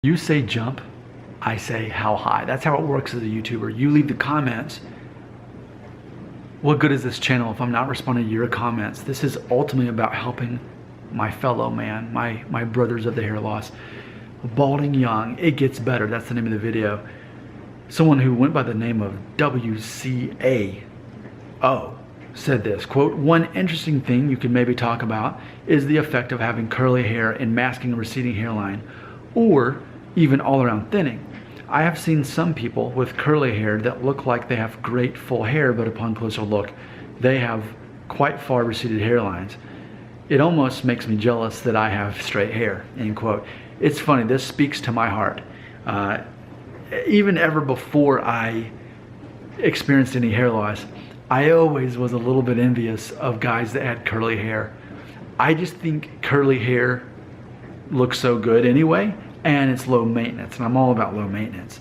You say jump, I say how high. That's how it works as a YouTuber. You leave the comments. What good is this channel if I'm not responding to your comments? This is ultimately about helping my fellow man, my brothers of the hair loss. Balding young, it gets better. That's the name of the video. Someone who went by the name of WCAO said this, quote, "One interesting thing you could maybe talk about is the effect of having curly hair and masking a receding hairline, or even all-around thinning. I have seen some people with curly hair that look like they have great full hair, but upon closer look, they have quite far receded hairlines. It almost makes me jealous that I have straight hair," end quote. It's funny, this speaks to my heart. Even ever before I experienced any hair loss, I always was a little bit envious of guys that had curly hair. I just think curly hair looks so good anyway, and it's low maintenance, and I'm all about low maintenance.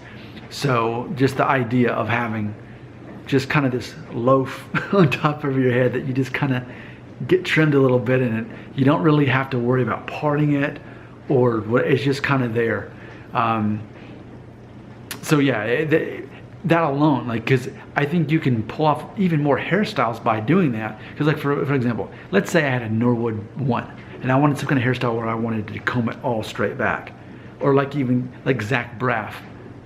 So just the idea of having just kind of this loaf on top of your head that you just kind of get trimmed a little bit in it. You don't really have to worry about parting it or what, it's just kind of there. So yeah, that alone, like, because I think you can pull off even more hairstyles by doing that. Because like for example, let's say I had a Norwood 1 and I wanted some kind of hairstyle where I wanted to comb it all straight back. Or like even like Zach Braff,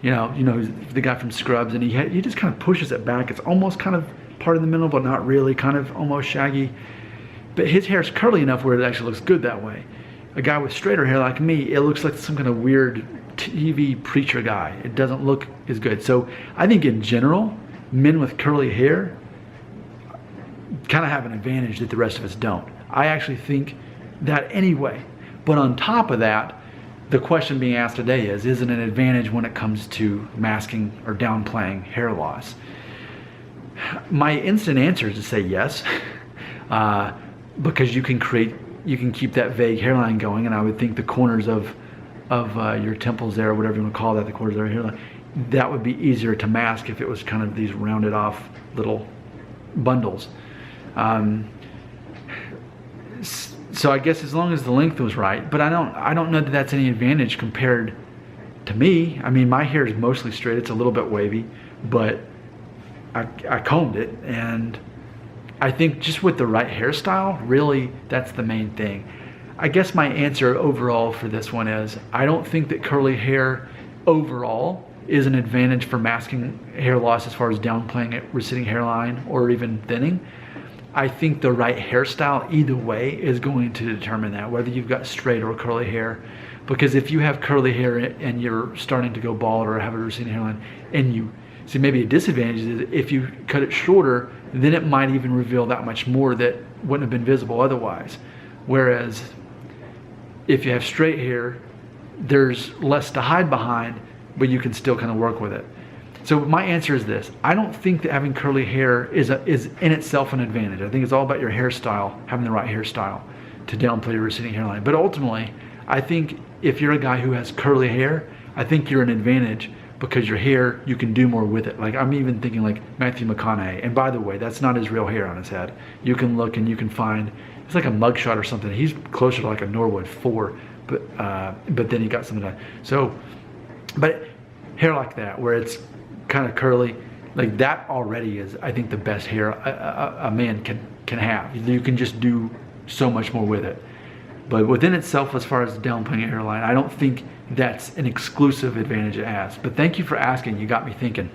you know the guy from Scrubs, and he just kind of pushes it back. It's almost kind of part of the middle, but not really, kind of almost shaggy. But his hair is curly enough where it actually looks good that way. A guy with straighter hair like me, it looks like some kind of weird TV preacher guy. It doesn't look as good. So I think in general, men with curly hair kind of have an advantage that the rest of us don't. I actually think that anyway. But on top of that, the question being asked today is it an advantage when it comes to masking or downplaying hair loss? My instant answer is to say yes, because you can keep that vague hairline going, and I would think the corners of your temples there, or whatever you want to call that, the corners of your hairline, that would be easier to mask if it was kind of these rounded off little bundles. So I guess as long as the length was right, but I don't know that that's any advantage compared to me. I mean, my hair is mostly straight. It's a little bit wavy, but I combed it, and I think just with the right hairstyle, really, that's the main thing. I guess my answer overall for this one is I don't think that curly hair overall is an advantage for masking hair loss as far as downplaying it, receding hairline, or even thinning. I think the right hairstyle either way is going to determine that, whether you've got straight or curly hair. Because if you have curly hair and you're starting to go bald or have a receding hairline, and you see, maybe a disadvantage is if you cut it shorter, then it might even reveal that much more that wouldn't have been visible otherwise. Whereas if you have straight hair, there's less to hide behind, but you can still kind of work with it. So my answer is this: I don't think that having curly hair is in itself an advantage. I think it's all about your hairstyle, having the right hairstyle to downplay your receding hairline. But ultimately, I think if you're a guy who has curly hair, I think you're an advantage because your hair, you can do more with it. Like, I'm even thinking like Matthew McConaughey. And by the way, that's not his real hair on his head. You can look and you can find, it's like a mugshot or something. He's closer to like a Norwood 4, but then he got some of that. So, but hair like that, where it's kind of curly, like that already is, I think, the best hair a man can have. You can just do so much more with it. But within itself, as far as downplaying a hairline, I don't think that's an exclusive advantage it has. But thank you for asking. You got me thinking.